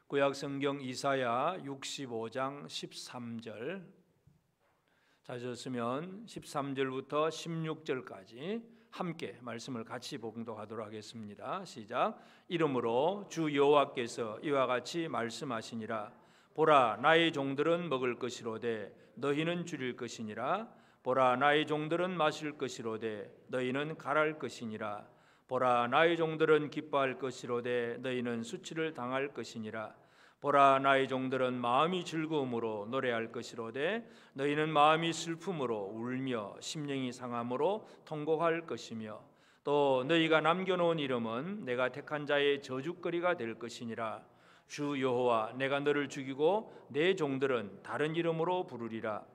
구약성경 이사야 65장 13절 찾으셨으면 13절부터 16절까지 함께 말씀을 같이 봉독하도록 하겠습니다. 시작. 이러므로 주 여호와께서 이와 같이 말씀하시니라. 보라, 나의 종들은 먹을 것이로되 너희는 줄일 것이니라. 보라, 나의 종들은 마실 것이로되 너희는 갈할 것이니라. 보라, 나의 종들은 기뻐할 것이로되 너희는 수치를 당할 것이니라. 보라, 나의 종들은 마음이 즐거움으로 노래할 것이로되 너희는 마음이 슬픔으로 울며 심령이 상함으로 통곡할 것이며 또 너희가 남겨놓은 이름은 내가 택한 자의 저주거리가 될 것이니라. 주 여호와, 내가 너를 죽이고 내 종들은 다른 이름으로 부르리라.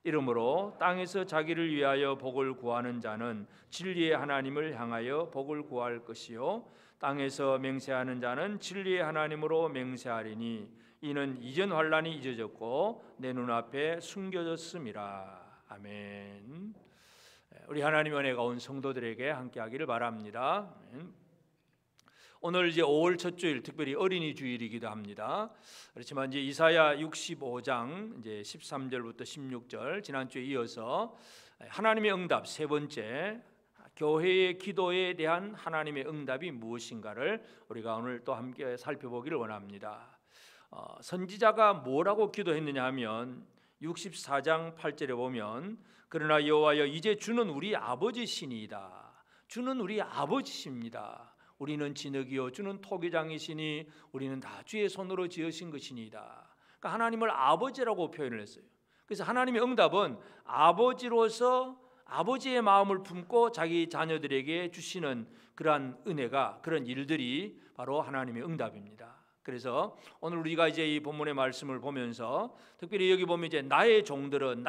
이러므로 땅에서 자기를 위하여 복을 구하는 자는 진리의 하나님을 향하여 복을 구할 것이요 땅에서 맹세하는 자는 진리의 하나님으로 맹세하리니 이는 이전 환난이 잊어졌고 내 눈앞에 숨겨졌음이라. 아멘. 우리 하나님 은혜가 온 성도들에게 함께하기를 바랍니다. 오늘 이제 5월 첫 주일, 특별히 어린이 주일이기도 합니다. 그렇지만 이제 이사야 65장 이제 13절부터 16절 지난주에 이어서 하나님의 응답 세 번째, 교회의 기도에 대한 하나님의 응답이 무엇인가를 우리가 오늘 또 함께 살펴보기를 원합니다. 선지자가 뭐라고 기도했느냐 하면 64장 8절에 보면 그러나 여호와여, 이제 주는 우리 아버지시니이다. 주는 우리 아버지십니다. 우리는 진흙이요 주는 토기장이시니 우리는 다 주의 손으로 지으신 것이니이다. 그러니까 하나님을 아버지라고 표현을 했어요. 그래서 하나님의 응답은 아버지로서 아버지의 마음을 품고 자기 자녀들에게 주시는 그러한 은혜가, 그런 일들이 바로 하나님의 응답입니다. 그래서 오늘 우리가 이제 이 본문의 말씀을 보면서 특별히 여기 보면 이제 나의 종들은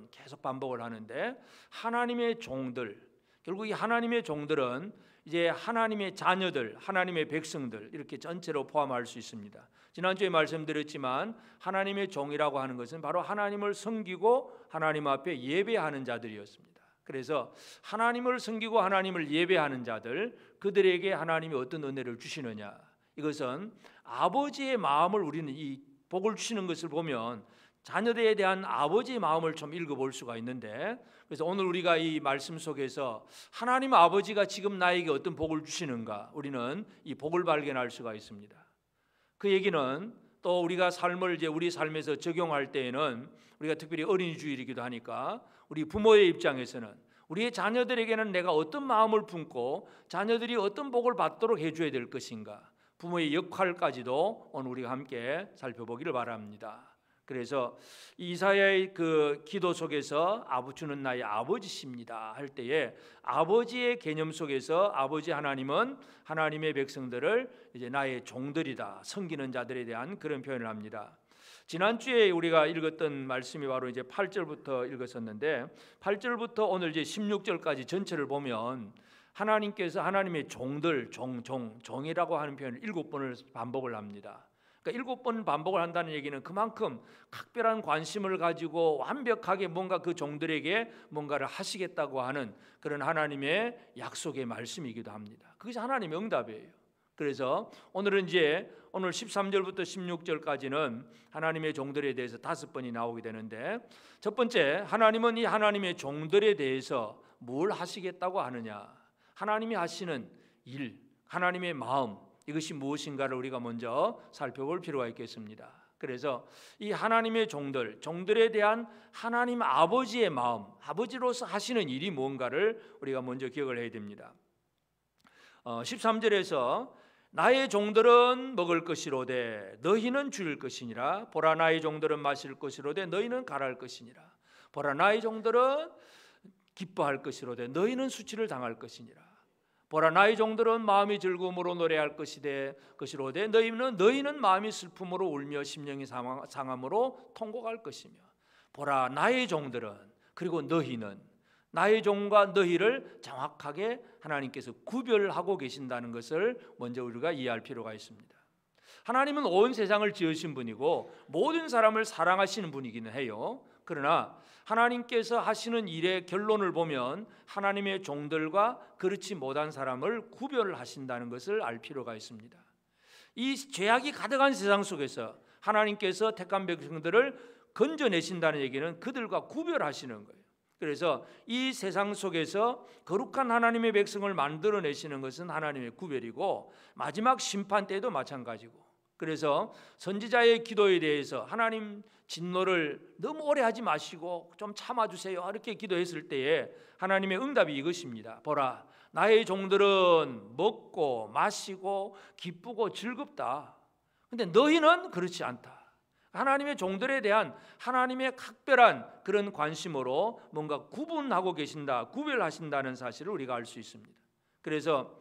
계속 반복을 하는데, 하나님의 종들, 결국 이 하나님의 종들은 이제 하나님의 자녀들, 하나님의 백성들, 이렇게 전체로 포함할 수 있습니다. 지난주에 말씀드렸지만 하나님의 종이라고 하는 것은 바로 하나님을 섬기고 하나님 앞에 예배하는 자들이었습니다. 그래서 하나님을 섬기고 하나님을 예배하는 자들, 그들에게 하나님이 어떤 은혜를 주시느냐, 이것은 아버지의 마음을, 우리는 이 복을 주시는 것을 보면 자녀들에 대한 아버지의 마음을 좀 읽어볼 수가 있는데, 그래서 오늘 우리가 이 말씀 속에서 하나님 아버지가 지금 나에게 어떤 복을 주시는가, 우리는 이 복을 발견할 수가 있습니다. 그 얘기는 또 우리가 삶을 이제 우리 삶에서 적용할 때에는, 우리가 특별히 어린이 주일이기도 하니까 우리 부모의 입장에서는 우리의 자녀들에게는 내가 어떤 마음을 품고 자녀들이 어떤 복을 받도록 해줘야 될 것인가, 부모의 역할까지도 오늘 우리가 함께 살펴보기를 바랍니다. 그래서 이사야의 그 기도 속에서 주는 나의 아버지십니다 할 때에 아버지의 개념 속에서 아버지 하나님은 하나님의 백성들을 이제 나의 종들이다, 섬기는 자들에 대한 그런 표현을 합니다. 지난주에 우리가 읽었던 말씀이 바로 이제 8절부터 읽었었는데, 8절부터 오늘 이제 16절까지 전체를 보면 하나님께서 하나님의 종들, 종이라고 하는 표현을 7번을 반복을 합니다. 그러니까 7번 반복을 한다는 얘기는 그만큼 각별한 관심을 가지고 완벽하게 뭔가 그 종들에게 뭔가를 하시겠다고 하는 그런 하나님의 약속의 말씀이기도 합니다. 그것이 하나님의 응답이에요. 그래서 오늘은 이제 오늘 13절부터 16절까지는 하나님의 종들에 대해서 5번이 나오게 되는데, 첫 번째, 하나님은 이 하나님의 종들에 대해서 뭘 하시겠다고 하느냐, 하나님이 하시는 일, 하나님의 마음, 이것이 무엇인가를 우리가 먼저 살펴볼 필요가 있겠습니다. 그래서 이 하나님의 종들에 대한 하나님 아버지의 마음, 아버지로서 하시는 일이 무언가를 우리가 먼저 기억을 해야 됩니다. 13절에서 나의 종들은 먹을 것이로되 너희는 줄일 것이니라. 보라, 나의 종들은 마실 것이로되 너희는 갈할 것이니라. 보라, 나의 종들은 기뻐할 것이로되 너희는 수치를 당할 것이니라. 보라, 나의 종들은 마음이 즐거움으로 노래할 것이로되 너희는 마음이 슬픔으로 울며 심령이 상함으로 통곡할 것이며. 보라, 나의 종들은, 그리고 너희는, 나의 종과 너희를 정확하게 하나님께서 구별하고 계신다는 것을 먼저 우리가 이해할 필요가 있습니다. 하나님은 온 세상을 지으신 분이고 모든 사람을 사랑하시는 분이기는 해요. 그러나 하나님께서 하시는 일의 결론을 보면 하나님의 종들과 그렇지 못한 사람을 구별하신다는 것을 알 필요가 있습니다. 이 죄악이 가득한 세상 속에서 하나님께서 택한 백성들을 건져내신다는 얘기는 그들과 구별하시는 거예요. 그래서 이 세상 속에서 거룩한 하나님의 백성을 만들어내시는 것은 하나님의 구별이고 마지막 심판 때도 마찬가지고, 그래서 선지자의 기도에 대해서 하나님 진노를 너무 오래 하지 마시고 좀 참아주세요 이렇게 기도했을 때에 하나님의 응답이 이것입니다. 보라, 나의 종들은 먹고 마시고 기쁘고 즐겁다. 근데 너희는 그렇지 않다. 하나님의 종들에 대한 하나님의 각별한 그런 관심으로 뭔가 구분하고 계신다, 구별하신다는 사실을 우리가 알 수 있습니다. 그래서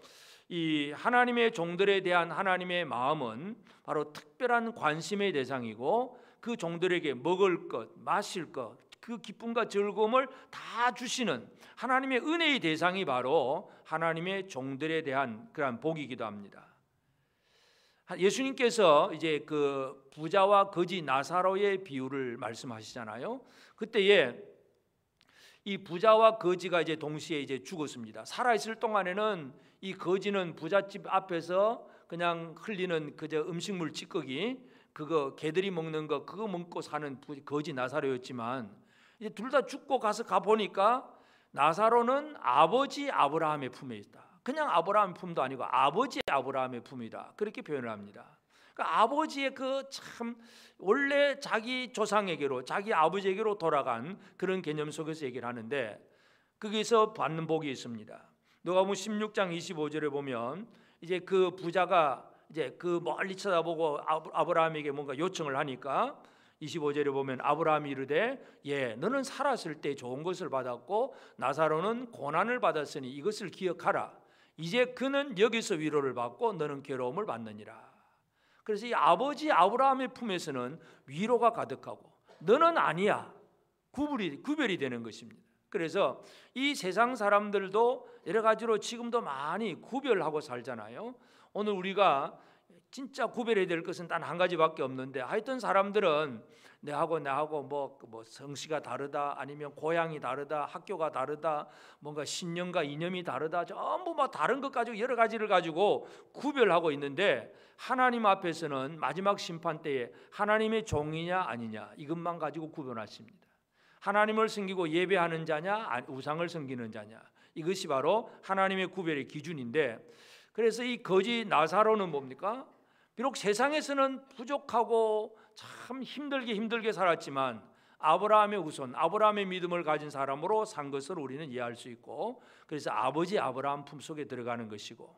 이 하나님의 종들에 대한 하나님의 마음은 바로 특별한 관심의 대상이고, 그 종들에게 먹을 것, 마실 것, 그 기쁨과 즐거움을 다 주시는 하나님의 은혜의 대상이 바로 하나님의 종들에 대한 그러한 복이기도 합니다. 예수님께서 이제 그 부자와 거지 나사로의 비유를 말씀하시잖아요. 그때에 이 부자와 거지가 이제 동시에 이제 죽었습니다. 살아 있을 동안에는 이 거지는 부잣집 앞에서 그냥 흘리는 그저 음식물 찌꺼기, 그거 개들이 먹는 거 그거 먹고 사는 거지 나사로였지만, 이제 둘 다 죽고 가 보니까 나사로는 아버지 아브라함의 품에 있다. 그냥 아브라함의 품도 아니고 아버지 아브라함의 품이다, 그렇게 표현을 합니다. 그러니까 아버지의 그 참 원래 자기 조상에게로, 자기 아버지에게로 돌아간 그런 개념 속에서 얘기를 하는데, 거기서 받는 복이 있습니다. 누가복음 16장 25절에 보면 이제 그 부자가 이제 그 멀리 쳐다보고 아브라함에게 뭔가 요청을 하니까 25절에 보면 아브라함이 이르되 너는 살았을 때 좋은 것을 받았고 나사로는 고난을 받았으니 이것을 기억하라. 이제 그는 여기서 위로를 받고 너는 괴로움을 받느니라. 그래서 이 아버지 아브라함의 품에서는 위로가 가득하고 너는 아니야, 구별이 되는 것입니다. 그래서 이 세상 사람들도 여러 가지로 지금도 많이 구별하고 살잖아요. 오늘 우리가 진짜 구별해야 될 것은 단 한 가지밖에 없는데, 하여튼 사람들은 내하고 뭐 성씨가 다르다, 아니면 고향이 다르다, 학교가 다르다, 뭔가 신념과 이념이 다르다, 전부 막 다른 것 가지고 여러 가지를 가지고 구별하고 있는데, 하나님 앞에서는 마지막 심판 때에 하나님의 종이냐 아니냐 이것만 가지고 구별하십니다. 하나님을 섬기고 예배하는 자냐 우상을 섬기는 자냐, 이것이 바로 하나님의 구별의 기준인데, 그래서 이 거지 나사로는 뭡니까? 비록 세상에서는 부족하고 참 힘들게 살았지만 아브라함의 후손, 아브라함의 믿음을 가진 사람으로 산 것을 우리는 이해할 수 있고, 그래서 아버지 아브라함 품속에 들어가는 것이고,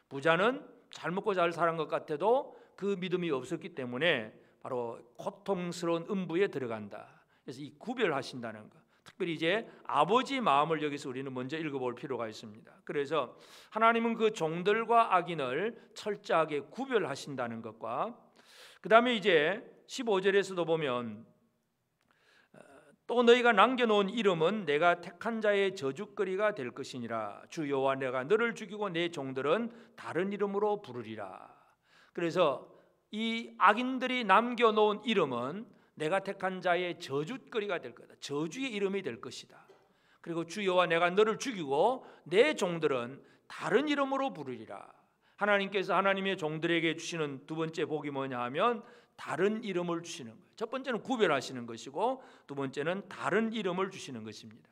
부자는 잘 먹고 잘 사는 것 같아도 그 믿음이 없었기 때문에 바로 고통스러운 음부에 들어간다. 그래서 이 구별하신다는 것, 특별히 이제 아버지 마음을 여기서 우리는 먼저 읽어볼 필요가 있습니다. 그래서 하나님은 그 종들과 악인을 철저하게 구별하신다는 것과, 그 다음에 이제 15절에서도 보면 또 너희가 남겨놓은 이름은 내가 택한 자의 저주거리가 될 것이니라. 주 여호와 내가 너를 죽이고 내 종들은 다른 이름으로 부르리라. 그래서 이 악인들이 남겨놓은 이름은 내가 택한 자의 저주거리가 될 거다. 저주의 이름이 될 것이다. 그리고 주 여호와 내가 너를 죽이고 내 종들은 다른 이름으로 부르리라. 하나님께서 하나님의 종들에게 주시는 두 번째 복이 뭐냐 하면 다른 이름을 주시는 거예요. 첫 번째는 구별하시는 것이고, 두 번째는 다른 이름을 주시는 것입니다.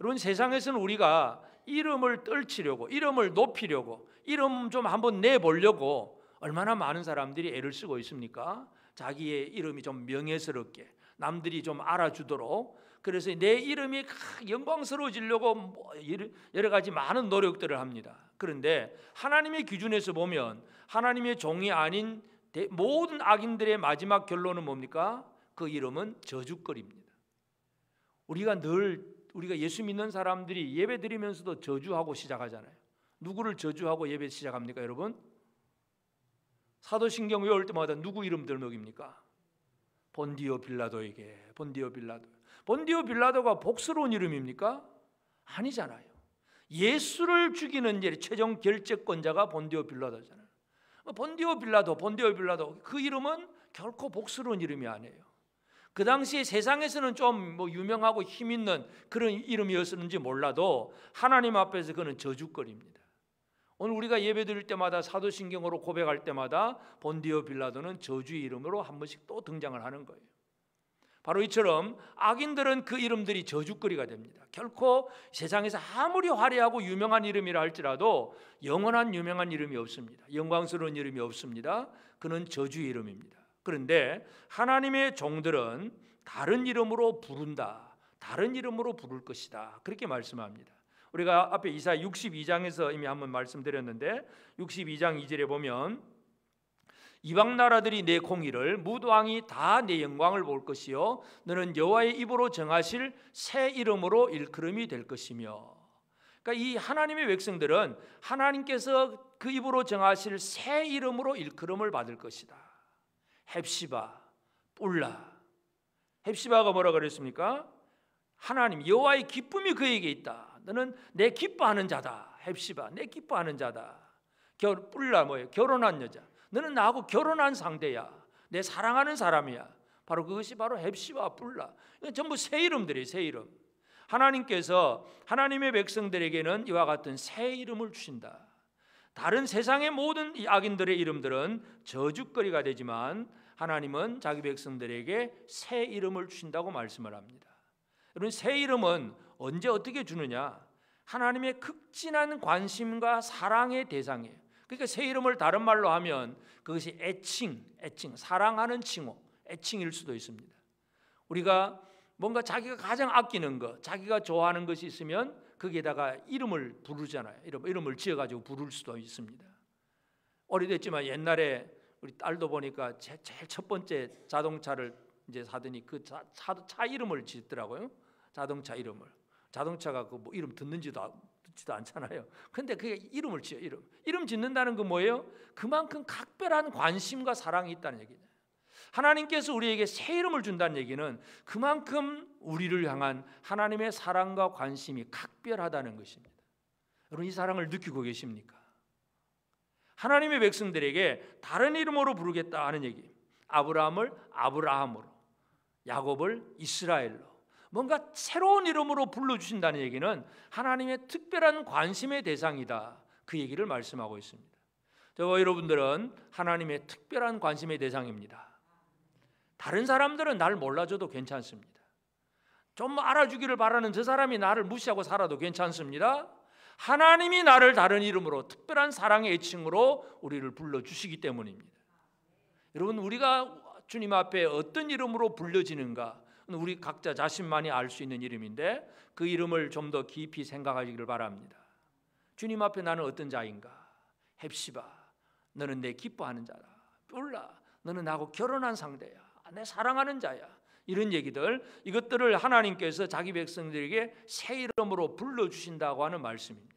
여러분, 세상에서는 우리가 이름을 떨치려고, 이름을 높이려고, 이름 좀 한번 내보려고 얼마나 많은 사람들이 애를 쓰고 있습니까? 자기의 이름이 좀 명예스럽게 남들이 좀 알아주도록, 그래서 내 이름이 영광스러워지려고 여러 가지 많은 노력들을 합니다. 그런데 하나님의 기준에서 보면 하나님의 종이 아닌 모든 악인들의 마지막 결론은 뭡니까? 그 이름은 저주거리입니다. 우리가 예수 믿는 사람들이 예배 드리면서도 저주하고 시작하잖아요. 누구를 저주하고 예배 시작합니까, 여러분? 사도신경 외울 때마다 누구 이름들 먹입니까? 본디오 빌라도에게. 본디오 빌라도가 복스러운 이름입니까? 아니잖아요. 예수를 죽이는 최종 결재권자가 본디오 빌라도잖아요. 본디오 빌라도 그 이름은 결코 복스러운 이름이 아니에요. 그 당시에 세상에서는 좀 유명하고 힘 있는 그런 이름이었는지 몰라도 하나님 앞에서 그는 저주거리입니다. 오늘 우리가 예배드릴 때마다 사도신경으로 고백할 때마다 본디오 빌라도는 저주의 이름으로 한 번씩 또 등장을 하는 거예요. 바로 이처럼 악인들은 그 이름들이 저주거리가 됩니다. 결코 세상에서 아무리 화려하고 유명한 이름이라 할지라도 영원한 유명한 이름이 없습니다. 영광스러운 이름이 없습니다. 그는 저주의 이름입니다. 그런데 하나님의 종들은 다른 이름으로 부른다. 다른 이름으로 부를 것이다. 그렇게 말씀합니다. 우리가 앞에 이사야 62장에서 이미 한번 말씀드렸는데 62장 2절에 보면 이방 나라들이 내 공의를 무도왕이 다 내 영광을 볼 것이요 너는 여호와의 입으로 정하실 새 이름으로 일컬음이 될 것이며. 그러니까 이 하나님의 백성들은 하나님께서 그 입으로 정하실 새 이름으로 일컬음을 받을 것이다. 헵시바, 뿔라. 헵시바가 뭐라 그랬습니까? 하나님 여호와의 기쁨이 그에게 있다. 너는 내 기뻐하는 자다. 헵시바, 내 기뻐하는 자다. 뿔라 뭐예요? 결혼한 여자. 너는 나하고 결혼한 상대야. 내 사랑하는 사람이야. 바로 그것이 바로 헵시바, 뿔라. 이건 전부 새 이름들이에요. 새 이름. 하나님께서 하나님의 백성들에게는 이와 같은 새 이름을 주신다. 다른 세상의 모든 이 악인들의 이름들은 저주거리가 되지만 하나님은 자기 백성들에게 새 이름을 주신다고 말씀을 합니다. 여러분, 새 이름은 언제 어떻게 주느냐? 하나님의 극진한 관심과 사랑의 대상이에요. 그러니까 새 이름을 다른 말로 하면 그것이 애칭, 사랑하는 칭호, 애칭일 수도 있습니다. 우리가 뭔가 자기가 가장 아끼는 것, 자기가 좋아하는 것이 있으면 거기에다가 이름을 부르잖아요. 이름을 지어가지고 부를 수도 있습니다. 오래됐지만 옛날에 우리 딸도 보니까 제일 첫 번째 자동차를 이제 사더니 그 차 이름을 짓더라고요. 자동차 이름을. 자동차가 그 뭐 이름 듣지도 않잖아요. 근데 그게 이름을 지어. 이름 짓는다는 건 뭐예요? 그만큼 각별한 관심과 사랑이 있다는 얘기죠. 하나님께서 우리에게 새 이름을 준다는 얘기는 그만큼 우리를 향한 하나님의 사랑과 관심이 각별하다는 것입니다. 여러분, 이 사랑을 느끼고 계십니까? 하나님의 백성들에게 다른 이름으로 부르겠다 하는 얘기. 아브라함을 아브라함으로, 야곱을 이스라엘로, 뭔가 새로운 이름으로 불러주신다는 얘기는 하나님의 특별한 관심의 대상이다. 그 얘기를 말씀하고 있습니다. 저와 여러분들은 하나님의 특별한 관심의 대상입니다. 다른 사람들은 날 몰라줘도 괜찮습니다. 좀 알아주기를 바라는 저 사람이 나를 무시하고 살아도 괜찮습니다. 하나님이 나를 다른 이름으로 특별한 사랑의 애칭으로 우리를 불러주시기 때문입니다. 여러분, 우리가 주님 앞에 어떤 이름으로 불려지는가 우리 각자 자신만이 알 수 있는 이름인데 그 이름을 좀 더 깊이 생각하시기를 바랍니다. 주님 앞에 나는 어떤 자인가? 헵시바, 너는 내 기뻐하는 자다. 뿔라, 너는 나하고 결혼한 상대야. 내 사랑하는 자야. 이런 얘기들, 이것들을 하나님께서 자기 백성들에게 새 이름으로 불러주신다고 하는 말씀입니다.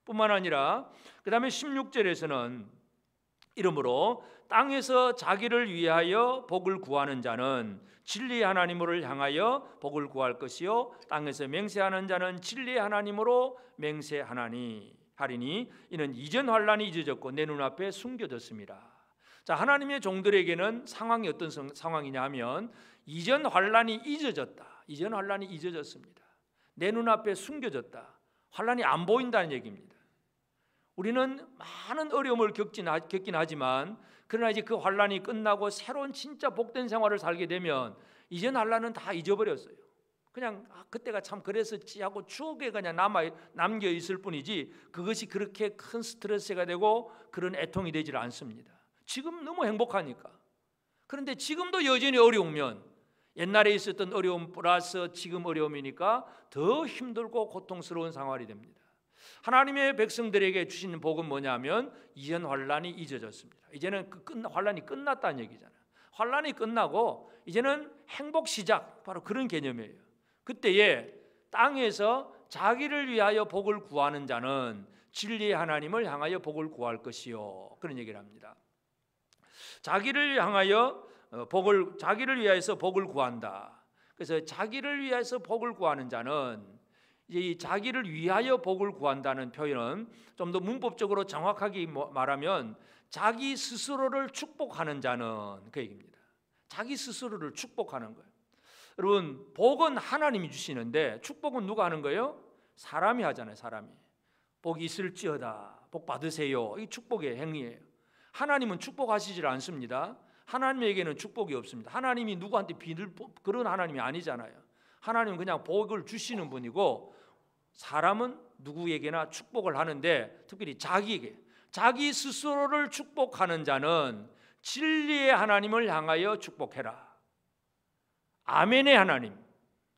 뿐만 아니라 그 다음에 16절에서는 이름으로 땅에서 자기를 위하여 복을 구하는 자는 진리의 하나님을 향하여 복을 구할 것이요 땅에서 맹세하는 자는 진리의 하나님으로 맹세하나니 하리니 이는 이전 환난이 잊어졌고 내 눈앞에 숨겨졌습니다. 자, 하나님의 종들에게는 상황이 어떤 상황이냐 하면 이전 환난이 잊어졌다. 이전 환난이 잊어졌습니다. 내 눈앞에 숨겨졌다. 환난이 안 보인다는 얘기입니다. 우리는 많은 어려움을 겪긴 하지만 그러나 이제 그 환난이 끝나고 새로운 진짜 복된 생활을 살게 되면 이전 환난은 다 잊어버렸어요. 그냥 그때가 참 그랬었지 하고 추억에 그냥 남겨 있을 뿐이지 그것이 그렇게 큰 스트레스가 되고 그런 애통이 되질 않습니다. 지금 너무 행복하니까. 그런데 지금도 여전히 어려우면 옛날에 있었던 어려움 플러스 지금 어려움이니까 더 힘들고 고통스러운 생활이 됩니다. 하나님의 백성들에게 주시는 복은 뭐냐면 이전 환난이 잊어졌습니다. 이제는 환난이 끝났다는 얘기잖아요. 환난이 끝나고 이제는 행복 시작, 바로 그런 개념이에요. 그때에 땅에서 자기를 위하여 복을 구하는 자는 진리의 하나님을 향하여 복을 구할 것이요, 그런 얘기를 합니다. 자기를 위하여서 복을 구한다. 그래서 자기를 위해서 복을 구하는 자는 이 자기를 위하여 복을 구한다는 표현은 좀 더 문법적으로 정확하게 말하면 자기 스스로를 축복하는 자는 그 얘기입니다. 자기 스스로를 축복하는 거예요. 여러분, 복은 하나님이 주시는데 축복은 누가 하는 거예요? 사람이 하잖아요. 사람이. 복이 있을지어다. 복 받으세요. 이 축복의 행위예요. 하나님은 축복하시질 않습니다. 하나님에게는 축복이 없습니다. 하나님이 누구한테 빚을 그런 하나님이 아니잖아요. 하나님은 그냥 복을 주시는 분이고, 사람은 누구에게나 축복을 하는데 특별히 자기에게, 자기 스스로를 축복하는 자는 진리의 하나님을 향하여 축복해라. 아멘의 하나님,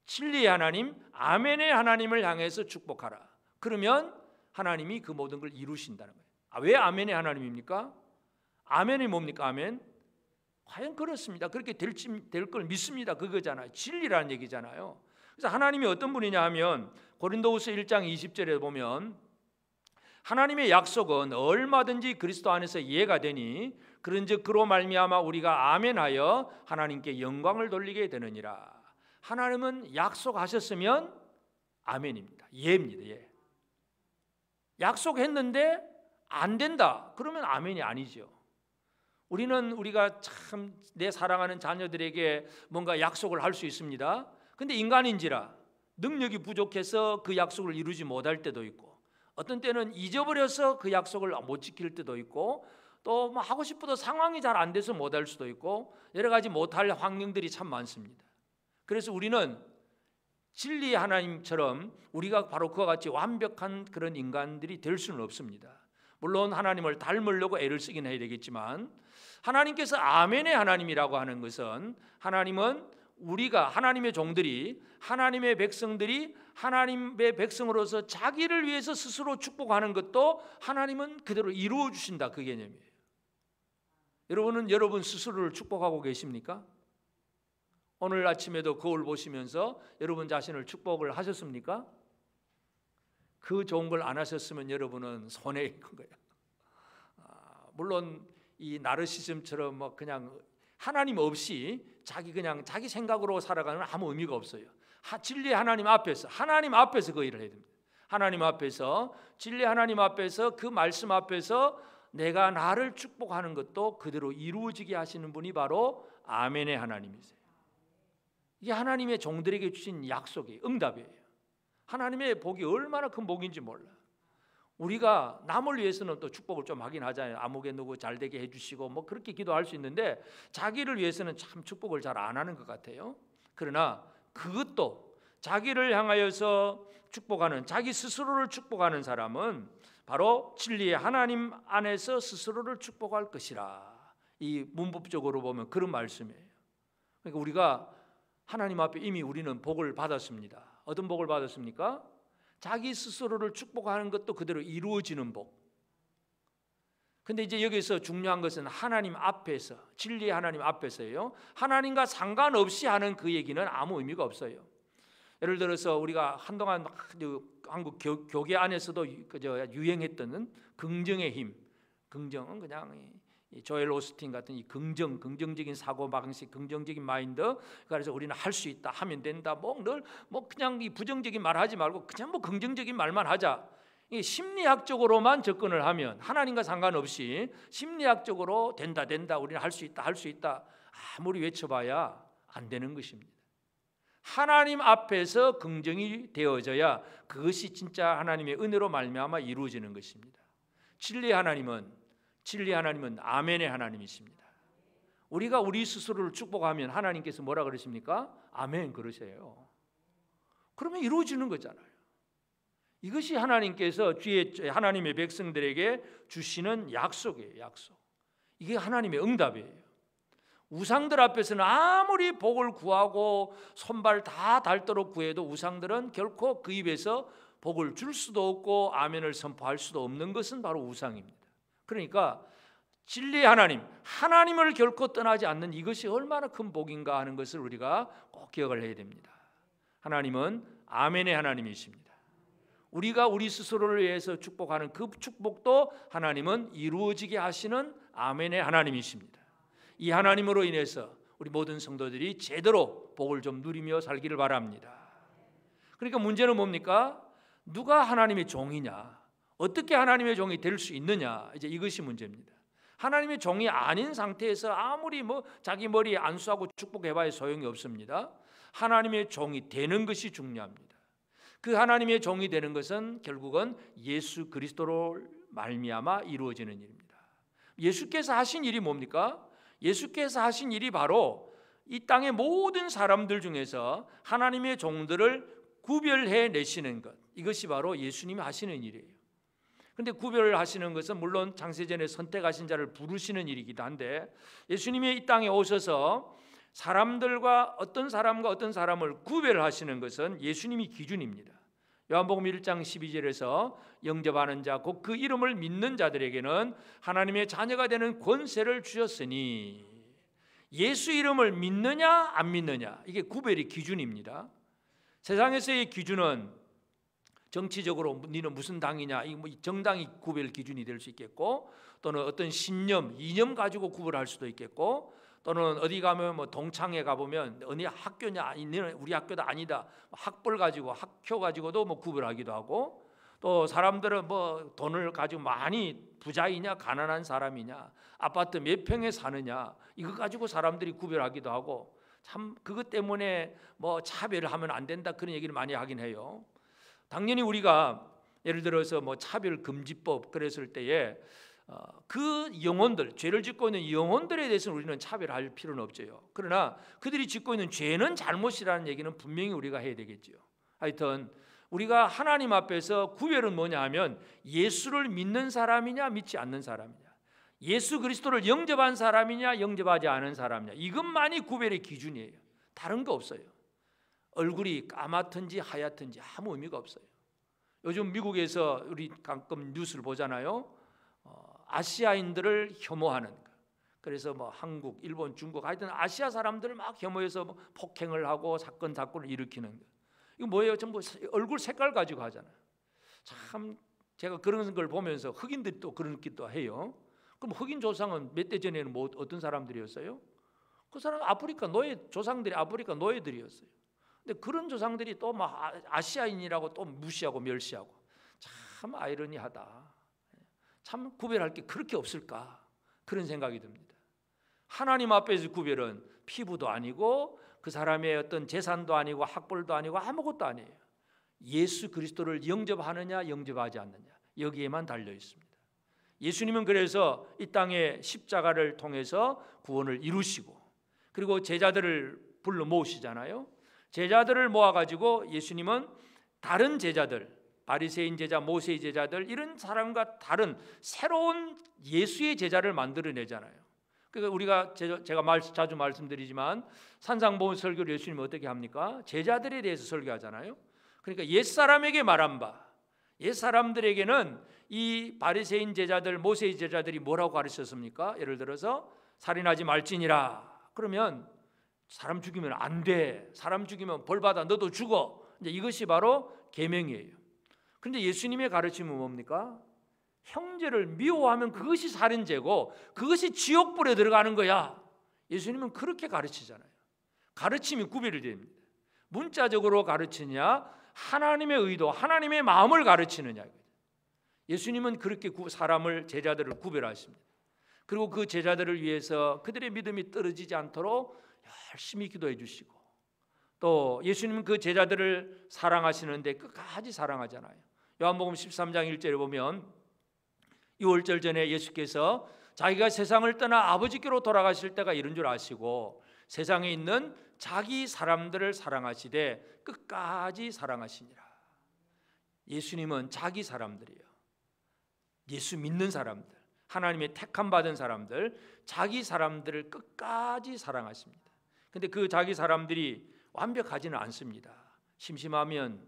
진리의 하나님, 아멘의 하나님을 향해서 축복하라. 그러면 하나님이 그 모든 걸 이루신다는 거예요. 왜 아멘의 하나님입니까? 아멘이 뭡니까? 아멘. 과연 그렇습니다. 그렇게 될 걸 믿습니다. 그거잖아요. 진리라는 얘기잖아요. 그래서 하나님이 어떤 분이냐 하면 고린도후서 1장 20절에 보면 하나님의 약속은 얼마든지 그리스도 안에서 이해가 되니 그런즉 그로 말미암아 우리가 아멘하여 하나님께 영광을 돌리게 되느니라. 하나님은 약속하셨으면 아멘입니다. 예입니다. 예. 약속했는데 안 된다. 그러면 아멘이 아니죠. 우리가 참 내 사랑하는 자녀들에게 뭔가 약속을 할 수 있습니다. 근데 인간인지라 능력이 부족해서 그 약속을 이루지 못할 때도 있고, 어떤 때는 잊어버려서 그 약속을 못 지킬 때도 있고, 또 뭐 하고 싶어도 상황이 잘 안 돼서 못할 수도 있고, 여러 가지 못할 환경들이 참 많습니다. 그래서 우리는 진리의 하나님처럼 우리가 바로 그와 같이 완벽한 그런 인간들이 될 수는 없습니다. 물론 하나님을 닮으려고 애를 쓰긴 해야 되겠지만, 하나님께서 아멘의 하나님이라고 하는 것은, 하나님은 우리가 하나님의 종들이, 하나님의 백성들이 하나님의 백성으로서 자기를 위해서 스스로 축복하는 것도 하나님은 그대로 이루어 주신다, 그 개념이에요. 여러분은 여러분 스스로를 축복하고 계십니까? 오늘 아침에도 거울 보시면서 여러분 자신을 축복을 하셨습니까? 그 좋은 걸 안 하셨으면 여러분은 손해인 거예요. 물론 이 나르시즘처럼 뭐 그냥 하나님 없이 자기 생각으로 살아가는 아무 의미가 없어요. 진리의 하나님 앞에서 그 일을 해야 됩니다. 하나님 앞에서, 진리의 하나님 앞에서, 그 말씀 앞에서 내가 나를 축복하는 것도 그대로 이루어지게 하시는 분이 바로 아멘의 하나님이세요. 이게 하나님의 종들에게 주신 약속이에요. 응답이에요. 하나님의 복이 얼마나 큰 복인지 몰라. 우리가 남을 위해서는 또 축복을 좀 하긴 하잖아요. 아무개 누구 잘 되게 해주시고 뭐 그렇게 기도할 수 있는데, 자기를 위해서는 참 축복을 잘 안 하는 것 같아요. 그러나 그것도 자기를 향하여서 축복하는, 자기 스스로를 축복하는 사람은 바로 진리의 하나님 안에서 스스로를 축복할 것이라. 이 문법적으로 보면 그런 말씀이에요. 그러니까 우리가 하나님 앞에 이미 우리는 복을 받았습니다. 어떤 복을 받았습니까? 자기 스스로를 축복하는 것도 그대로 이루어지는 복. 근데 이제 여기서 중요한 것은 하나님 앞에서, 진리의 하나님 앞에서예요. 하나님과 상관없이 하는 그 얘기는 아무 의미가 없어요. 예를 들어서 우리가 한동안 한국 교계 안에서도 유행했던 긍정의 힘. 긍정은 그냥 조엘 오스틴 같은 이 긍정적인 사고 방식, 긍정적인 마인드. 그래서 우리는 할 수 있다, 하면 된다. 늘 그냥 이 부정적인 말 하지 말고 그냥 긍정적인 말만 하자. 이 심리학적으로만 접근을 하면, 하나님과 상관없이 심리학적으로 된다, 우리는 할 수 있다 아무리 외쳐봐야 안 되는 것입니다. 하나님 앞에서 긍정이 되어져야 그것이 진짜 하나님의 은혜로 말미암아 이루어지는 것입니다. 진리의 하나님은 아멘의 하나님이십니다. 우리가 우리 스스로를 축복하면 하나님께서 뭐라 그러십니까? 아멘 그러세요. 그러면 이루어지는 거잖아요. 이것이 하나님께서 하나님의 백성들에게 주시는 약속이에요. 약속. 이게 하나님의 응답이에요. 우상들 앞에서는 아무리 복을 구하고 손발 다 닳도록 구해도 우상들은 결코 그 입에서 복을 줄 수도 없고 아멘을 선포할 수도 없는 것은 바로 우상입니다. 그러니까 진리의 하나님을 결코 떠나지 않는 이것이 얼마나 큰 복인가 하는 것을 우리가 꼭 기억을 해야 됩니다. 하나님은 아멘의 하나님이십니다. 우리가 우리 스스로를 위해서 축복하는 그 축복도 하나님은 이루어지게 하시는 아멘의 하나님이십니다. 이 하나님으로 인해서 우리 모든 성도들이 제대로 복을 좀 누리며 살기를 바랍니다. 그러니까 문제는 뭡니까? 누가 하나님의 종이냐? 어떻게 하나님의 종이 될 수 있느냐? 이제 이것이 문제입니다. 하나님의 종이 아닌 상태에서 아무리 자기 머리에 안수하고 축복해봐야 소용이 없습니다. 하나님의 종이 되는 것이 중요합니다. 그 하나님의 종이 되는 것은 결국은 예수 그리스도를 말미암아 이루어지는 일입니다. 예수께서 하신 일이 뭡니까? 예수께서 하신 일이 바로 이 땅의 모든 사람들 중에서 하나님의 종들을 구별해 내시는 것, 이것이 바로 예수님이 하시는 일이에요. 그런데 구별을 하시는 것은 물론 창세전에 선택하신 자를 부르시는 일이기도 한데, 예수님이 이 땅에 오셔서 사람들과 어떤 사람을 구별하시는 것은 예수님이 기준입니다. 요한복음 1장 12절에서 영접하는 자 곧 그 이름을 믿는 자들에게는 하나님의 자녀가 되는 권세를 주셨으니, 예수 이름을 믿느냐 안 믿느냐, 이게 구별의 기준입니다. 세상에서의 기준은 정치적으로 너는 무슨 당이냐, 이 정당이 구별 기준이 될 수 있겠고, 또는 어떤 신념, 이념 가지고 구별할 수도 있겠고, 또는 어디 가면 뭐 동창회 가보면 어느 학교냐, 너는 우리 학교다 아니다, 학벌 가지고 학교 가지고도 뭐 구별하기도 하고, 또 사람들은 뭐 돈을 가지고 많이 부자이냐 가난한 사람이냐, 아파트 몇 평에 사느냐, 이거 가지고 사람들이 구별하기도 하고, 참 그것 때문에 뭐 차별을 하면 안 된다 그런 얘기를 많이 하긴 해요. 당연히 우리가 예를 들어서 뭐 차별금지법 그랬을 때에 그 영혼들, 죄를 짓고 있는 영혼들에 대해서는 우리는 차별할 필요는 없죠. 그러나 그들이 짓고 있는 죄는 잘못이라는 얘기는 분명히 우리가 해야 되겠죠. 하여튼 우리가 하나님 앞에서 구별은 뭐냐 하면, 예수를 믿는 사람이냐 믿지 않는 사람이냐, 예수 그리스도를 영접한 사람이냐 영접하지 않은 사람이냐, 이것만이 구별의 기준이에요. 다른 거 없어요. 얼굴이 까맣든지 하얗든지 아무 의미가 없어요. 요즘 미국에서 우리 가끔 뉴스를 보잖아요. 아시아인들을 혐오하는, 그래서 뭐 한국, 일본, 중국, 하여튼 아시아 사람들을 막 혐오해서 뭐 폭행을 하고 사건을 일으키는 거. 이거 뭐예요? 전부 얼굴 색깔 가지고 하잖아요. 참 제가 그런 걸 보면서 흑인들이 또 그런 기도 해요. 그럼 흑인 조상은 몇 대 전에는 뭐 어떤 사람들이었어요? 그 사람 아프리카 노예, 조상들이 아프리카 노예들이었어요. 근데 그런 조상들이 또 막 아시아인이라고 또 무시하고 멸시하고, 참 아이러니하다. 참 구별할 게 그렇게 없을까, 그런 생각이 듭니다. 하나님 앞에서 구별은 피부도 아니고 그 사람의 어떤 재산도 아니고 학벌도 아니고 아무것도 아니에요. 예수 그리스도를 영접하느냐 영접하지 않느냐, 여기에만 달려 있습니다. 예수님은 그래서 이 땅에 십자가를 통해서 구원을 이루시고, 그리고 제자들을 불러 모으시잖아요. 제자들을 모아가지고 예수님은 다른 제자들, 바리새인 제자, 모세의 제자들, 이런 사람과 다른 새로운 예수의 제자를 만들어내잖아요. 그러니까 우리가 제가 자주 말씀드리지만 산상보훈 설교를 예수님은 어떻게 합니까? 제자들에 대해서 설교하잖아요. 그러니까 옛사람에게 말한 바, 옛사람들에게는 이 바리새인 제자들, 모세의 제자들이 뭐라고 가르쳤습니까? 예를 들어서 살인하지 말지니라. 그러면 사람 죽이면 안 돼, 사람 죽이면 벌받아, 너도 죽어, 이제 이것이 바로 계명이에요. 그런데 예수님의 가르침은 뭡니까? 형제를 미워하면 그것이 살인죄고 그것이 지옥불에 들어가는 거야. 예수님은 그렇게 가르치잖아요. 가르침이 구별이 됩니다. 문자적으로 가르치냐, 하나님의 의도, 하나님의 마음을 가르치느냐. 예수님은 그렇게 사람을, 제자들을 구별하십니다. 그리고 그 제자들을 위해서 그들의 믿음이 떨어지지 않도록 열심히 기도해 주시고, 또 예수님은 그 제자들을 사랑하시는데 끝까지 사랑하잖아요. 요한복음 13장 1절에 보면 유월절 전에 예수께서 자기가 세상을 떠나 아버지께로 돌아가실 때가 이른 줄 아시고 세상에 있는 자기 사람들을 사랑하시되 끝까지 사랑하시니라. 예수님은 자기 사람들이에요. 예수 믿는 사람들, 하나님의 택함 받은 사람들, 자기 사람들을 끝까지 사랑하십니다. 근데 그 자기 사람들이 완벽하지는 않습니다. 심심하면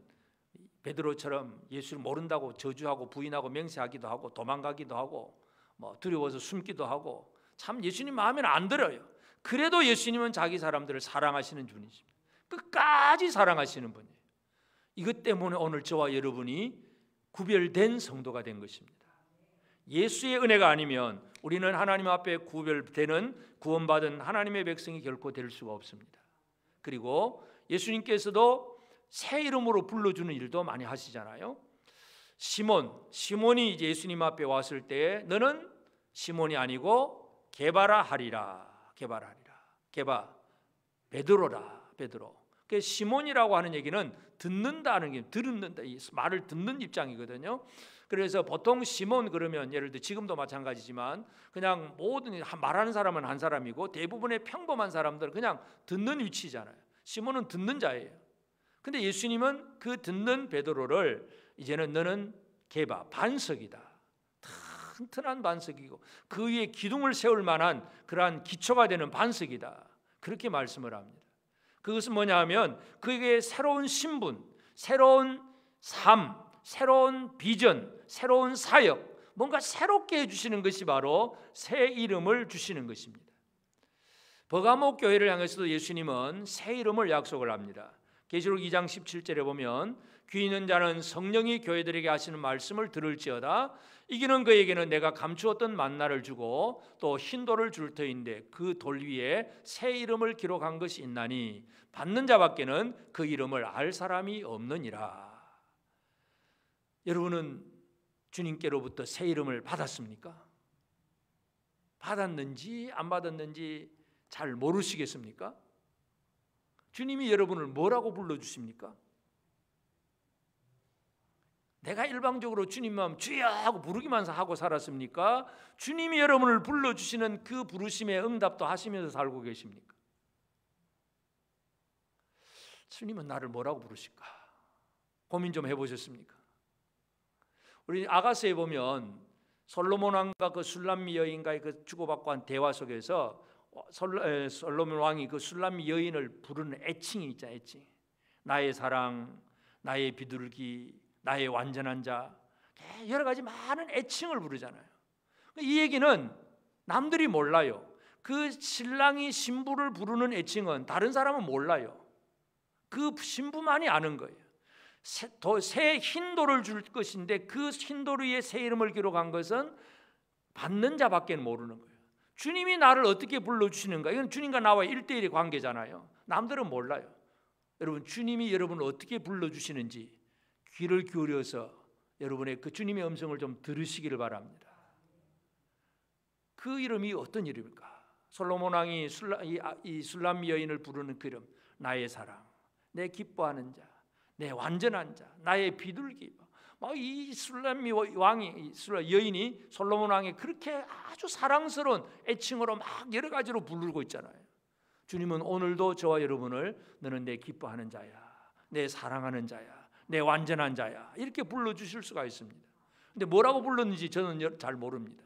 베드로처럼 예수를 모른다고 저주하고 부인하고 맹세하기도 하고 도망가기도 하고 뭐 두려워서 숨기도 하고, 참 예수님 마음에는 안 들어요. 그래도 예수님은 자기 사람들을 사랑하시는 분이십니다. 끝까지 사랑하시는 분이에요. 이것 때문에 오늘 저와 여러분이 구별된 성도가 된 것입니다. 예수의 은혜가 아니면 우리는 하나님 앞에 구별되는, 구원받은 하나님의 백성이 결코 될 수가 없습니다. 그리고 예수님께서도 새 이름으로 불러주는 일도 많이 하시잖아요. 시몬이 이제 예수님 앞에 왔을 때 너는 시몬이 아니고 게바라 하리라. 베드로라. 그 시몬이라고 하는 얘기는 듣는다는 게, 듣는다, 이 말을 듣는 입장이거든요. 그래서 보통 시몬 그러면 예를 들어 지금도 마찬가지지만 그냥 모든 말하는 사람은 한 사람이고 대부분의 평범한 사람들은 그냥 듣는 위치잖아요. 시몬은 듣는 자예요. 근데 예수님은 그 듣는 베드로를 이제는 너는 게바 반석이다. 튼튼한 반석이고 그 위에 기둥을 세울 만한 그러한 기초가 되는 반석이다. 그렇게 말씀을 합니다. 그것은 뭐냐 하면 그에게 새로운 신분, 새로운 삶, 새로운 비전, 새로운 사역, 뭔가 새롭게 해주시는 것이 바로 새 이름을 주시는 것입니다. 버가모 교회를 향해서도 예수님은 새 이름을 약속을 합니다. 계시록 2장 17절에 보면 귀 있는 자는 성령이 교회들에게 하시는 말씀을 들을지어다. 이기는 그에게는 내가 감추었던 만나를 주고 또 흰 돌을 줄 터인데 그 돌 위에 새 이름을 기록한 것이 있나니 받는 자밖에는 그 이름을 알 사람이 없느니라. 여러분은 주님께로부터 새 이름을 받았습니까? 받았는지 안 받았는지 잘 모르시겠습니까? 주님이 여러분을 뭐라고 불러주십니까? 내가 일방적으로 주님 마음 주여 하고 부르기만 하고 살았습니까? 주님이 여러분을 불러주시는 그 부르심의 응답도 하시면서 살고 계십니까? 주님은 나를 뭐라고 부르실까? 고민 좀 해보셨습니까? 우리 아가서에 보면 솔로몬 왕과 그 술람미 여인과의 그 주고받고 한 대화 속에서 솔로몬 왕이 그 술람미 여인을 부르는 애칭이 있잖아요. 애칭. 나의 사랑, 나의 비둘기, 나의 완전한 자, 여러 가지 많은 애칭을 부르잖아요. 이 얘기는 남들이 몰라요. 그 신랑이 신부를 부르는 애칭은 다른 사람은 몰라요. 그 신부만이 아는 거예요. 새 흰 돌을 줄 것인데 그 흰 돌 위에 새 이름을 기록한 것은 받는 자밖에 모르는 거예요. 주님이 나를 어떻게 불러주시는가? 이건 주님과 나와의 1대1의 관계잖아요. 남들은 몰라요. 여러분, 주님이 여러분을 어떻게 불러주시는지 귀를 기울여서 여러분의 그 주님의 음성을 좀 들으시기를 바랍니다. 그 이름이 어떤 이름일까? 솔로몬 왕이 이 술람미 여인을 부르는 그 이름, 나의 사랑, 내 기뻐하는 자, 내 완전한 자, 나의 비둘기. 이 술람미 왕이 여인이 솔로몬 왕이 그렇게 아주 사랑스러운 애칭으로 막 여러 가지로 부르고 있잖아요. 주님은 오늘도 저와 여러분을 너는 내 기뻐하는 자야, 내 사랑하는 자야, 내 완전한 자야 이렇게 불러주실 수가 있습니다. 근데 뭐라고 불렀는지 저는 잘 모릅니다.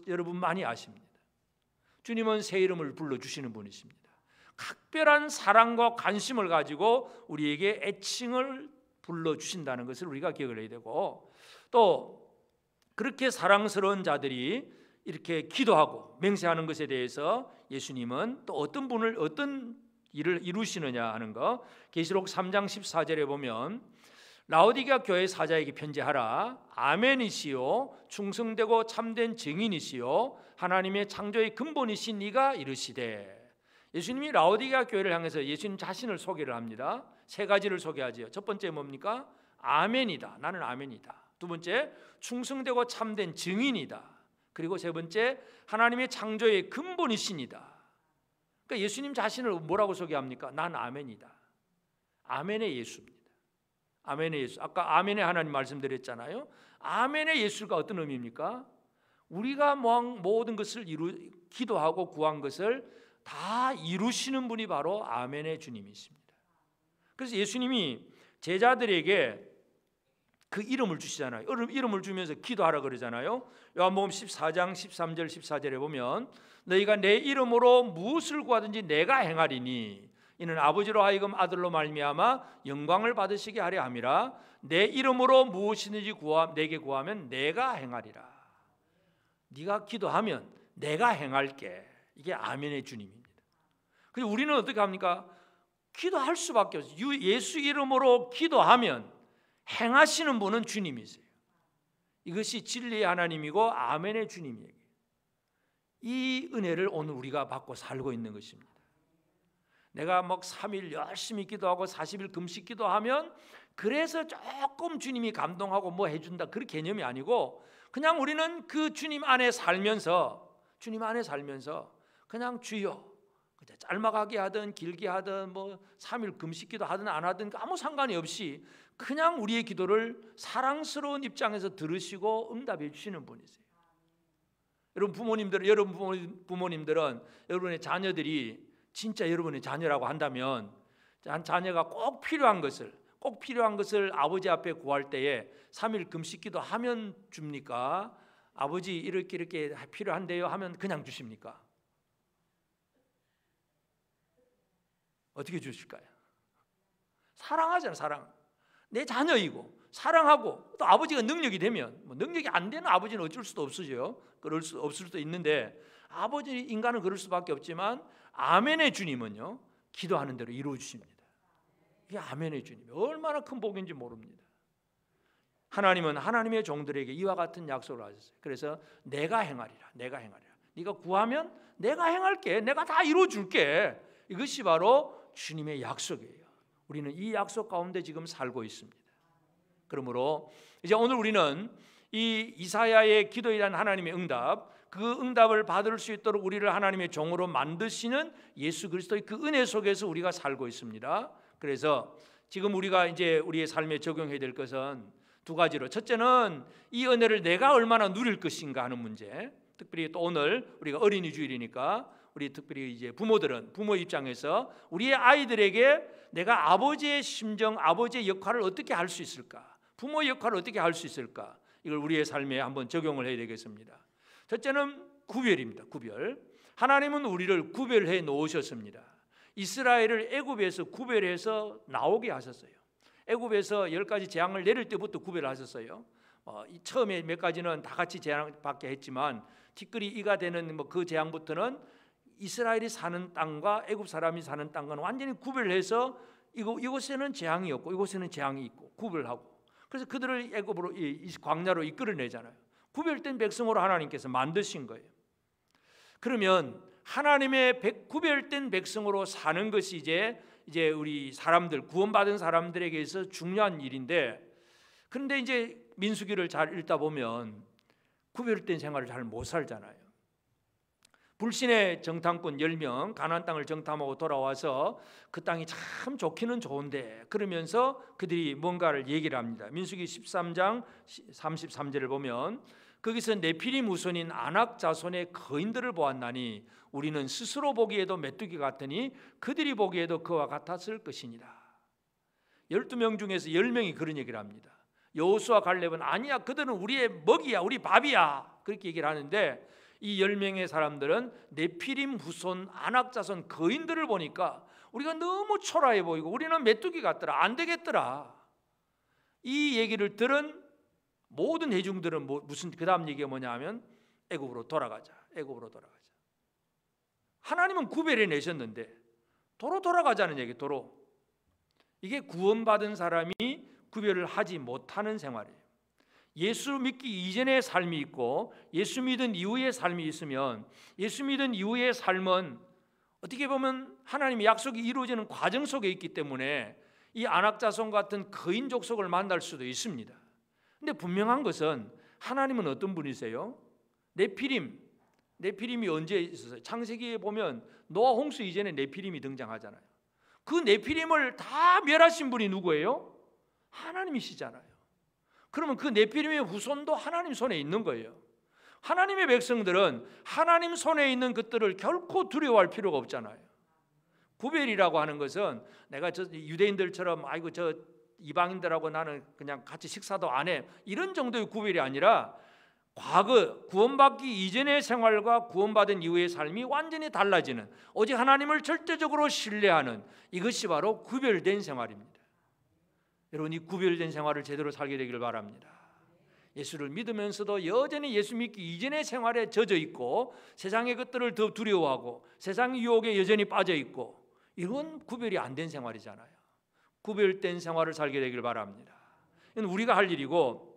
여러분만이 아십니다. 주님은 새 이름을 불러주시는 분이십니다. 각별한 사랑과 관심을 가지고 우리에게 애칭을 불러주신다는 것을 우리가 기억을 해야 되고, 또 그렇게 사랑스러운 자들이 이렇게 기도하고 맹세하는 것에 대해서 예수님은 또 어떤 일을 이루시느냐 하는 거, 계시록 3장 14절에 보면 라오디게아 교회 사자에게 편지하라. 아멘이시요 충성되고 참된 증인이시요 하나님의 창조의 근본이신 이가 이르시되. 예수님이 라오디게아 교회를 향해서 예수님 자신을 소개를 합니다. 세 가지를 소개하지요. 첫 번째 뭡니까? 아멘이다. 나는 아멘이다. 두 번째, 충성되고 참된 증인이다. 그리고 세 번째, 하나님의 창조의 근본이신이다. 그러니까 예수님 자신을 뭐라고 소개합니까? 난 아멘이다. 아멘의 예수입니다. 아멘의 예수. 아까 아멘의 하나님 말씀드렸잖아요. 아멘의 예수가 어떤 의미입니까? 우리가 모든 것을 기도하고 구한 것을 다 이루시는 분이 바로 아멘의 주님이십니다. 그래서 예수님이 제자들에게 그 이름을 주시잖아요. 이름을 주면서 기도하라 그러잖아요. 요한복음 14장 13절 14절에 보면 너희가 내 이름으로 무엇을 구하든지 내가 행하리니 이는 아버지로 하여금 아들로 말미암아 영광을 받으시게 하려 함이라. 내 이름으로 무엇이든지 내게 구하면 내가 행하리라. 네가 기도하면 내가 행할게. 이게 아멘의 주님입니다. 그리고 우리는 어떻게 합니까? 기도할 수밖에 없어요. 예수 이름으로 기도하면 행하시는 분은 주님이세요. 이것이 진리의 하나님이고 아멘의 주님이에요. 이 은혜를 오늘 우리가 받고 살고 있는 것입니다. 내가 3일 열심히 기도하고 40일 금식 기도하면 그래서 조금 주님이 감동하고 뭐 해준다, 그런 개념이 아니고 그냥 우리는 그 주님 안에 살면서 그냥 주여 짧아가게 하든 길게 하든 뭐 3일 금식기도 하든 안 하든 아무 상관이 없이 그냥 우리의 기도를 사랑스러운 입장에서 들으시고 응답해 주시는 분이세요. 여러분 부모님들은 여러분의 자녀들이 진짜 여러분의 자녀라고 한다면 자녀가 꼭 필요한 것을 아버지 앞에 구할 때에 3일 금식기도 하면 줍니까? 아버지 이렇게 필요한데요 하면 그냥 주십니까? 어떻게 주실까요? 사랑하잖아요. 사랑. 내 자녀이고 사랑하고 또 아버지가 능력이 되면 능력이 안 되는 아버지는 어쩔 수도 없으죠. 그럴 수 없을 수도 있는데 아버지 인간은 그럴 수밖에 없지만 아멘의 주님은요 기도하는 대로 이루어 주십니다. 이게 아멘의 주님 얼마나 큰 복인지 모릅니다. 하나님은 하나님의 종들에게 이와 같은 약속을 하셨어요. 그래서 내가 행하리라. 네가 구하면 내가 행할게. 내가 다 이루어 줄게. 이것이 바로 주님의 약속이에요. 우리는 이 약속 가운데 지금 살고 있습니다. 그러므로 이제 오늘 우리는 이 이사야의 기도에 대한 하나님의 응답, 그 응답을 받을 수 있도록 우리를 하나님의 종으로 만드시는 예수 그리스도의 그 은혜 속에서 우리가 살고 있습니다. 그래서 지금 우리가 이제 우리의 삶에 적용해야 될 것은 두 가지로, 첫째는 이 은혜를 내가 얼마나 누릴 것인가 하는 문제. 특별히 또 오늘 우리가 어린이 주일이니까 우리 특별히 이제 부모 입장에서 우리의 아이들에게 내가 아버지의 심정, 아버지의 역할을 어떻게 할 수 있을까? 부모의 역할을 어떻게 할 수 있을까? 이걸 우리의 삶에 한번 적용을 해야 되겠습니다. 첫째는 구별입니다. 구별. 하나님은 우리를 구별해 놓으셨습니다. 이스라엘을 애굽에서 구별해서 나오게 하셨어요. 애굽에서 10가지 재앙을 내릴 때부터 구별하셨어요. 처음에 몇 가지는 다 같이 재앙받게 했지만 티끌이 이가 되는 그 재앙부터는 이스라엘이 사는 땅과 애굽 사람이 사는 땅과는 완전히 구별해서 이곳에는 재앙이 없고 이곳에는 재앙이 있고 구별하고, 그래서 그들을 애굽으로 광야로 이끌어내잖아요. 구별된 백성으로 하나님께서 만드신 거예요. 그러면 하나님의 구별된 백성으로 사는 것이 이제 우리 사람들, 구원받은 사람들에게 있어 중요한 일인데, 그런데 이제 민수기를 잘 읽다 보면 구별된 생활을 잘 못 살잖아요. 불신의 정탐꾼 10명 가나안 땅을 정탐하고 돌아와서 그 땅이 참 좋기는 좋은데 그러면서 그들이 뭔가를 얘기를 합니다. 민수기 13장 33절을 보면 거기서 네피림 후손인 아낙 자손의 거인들을 보았나니 우리는 스스로 보기에도 메뚜기 같으니 그들이 보기에도 그와 같았을 것이니라. 12명 중에서 10명이 그런 얘기를 합니다. 여호수아 갈렙은 아니야, 그들은 우리의 먹이야, 우리 밥이야, 그렇게 얘기를 하는데 이 10명의 사람들은 네피림 후손 아낙 자손 거인들을 보니까 우리가 너무 초라해 보이고 우리는 메뚜기 같더라, 안 되겠더라. 이 얘기를 들은 모든 회중들은 무슨 그 다음 얘기가 뭐냐 하면 애굽으로 돌아가자. 하나님은 구별해 내셨는데 도로 돌아가자는 얘기. 도로. 이게 구원받은 사람이 구별을 하지 못하는 생활이에요. 예수 믿기 이전의 삶이 있고 예수 믿은 이후의 삶이 있으면 예수 믿은 이후의 삶은 어떻게 보면 하나님의 약속이 이루어지는 과정 속에 있기 때문에 이 아낙자손 같은 거인 족속을 만날 수도 있습니다. 근데 분명한 것은 하나님은 어떤 분이세요? 네피림이 언제 있었어요? 창세기에 보면 노아 홍수 이전에 네피림이 등장하잖아요. 그 네피림을 다 멸하신 분이 누구예요? 하나님이시잖아요. 그러면 그 네피림의 후손도 하나님 손에 있는 거예요. 하나님의 백성들은 하나님 손에 있는 것들을 결코 두려워할 필요가 없잖아요. 구별이라고 하는 것은 내가 저 유대인들처럼 아이고 저 이방인들하고 나는 그냥 같이 식사도 안 해, 이런 정도의 구별이 아니라 과거 구원받기 이전의 생활과 구원받은 이후의 삶이 완전히 달라지는, 오직 하나님을 절대적으로 신뢰하는, 이것이 바로 구별된 생활입니다. 여러분, 이 구별된 생활을 제대로 살게 되기를 바랍니다. 예수를 믿으면서도 여전히 예수 믿기 이전의 생활에 젖어 있고 세상의 것들을 더 두려워하고 세상 유혹에 여전히 빠져 있고, 이건 구별이 안 된 생활이잖아요. 구별된 생활을 살게 되기를 바랍니다. 이건 우리가 할 일이고,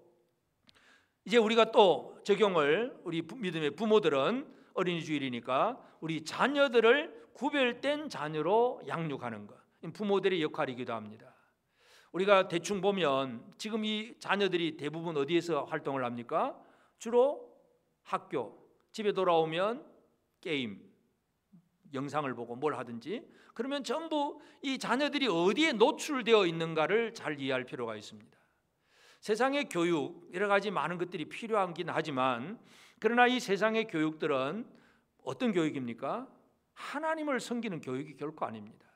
이제 우리가 또 적용을, 우리 믿음의 부모들은 어린이 주일이니까 우리 자녀들을 구별된 자녀로 양육하는 것, 부모들의 역할이기도 합니다. 우리가 대충 보면 지금 이 자녀들이 대부분 어디에서 활동을 합니까? 주로 학교, 집에 돌아오면 게임, 영상을 보고 뭘 하든지, 그러면 전부 이 자녀들이 어디에 노출되어 있는가를 잘 이해할 필요가 있습니다. 세상의 교육, 여러 가지 많은 것들이 필요하긴 하지만, 그러나 이 세상의 교육들은 어떤 교육입니까? 하나님을 섬기는 교육이 결코 아닙니다.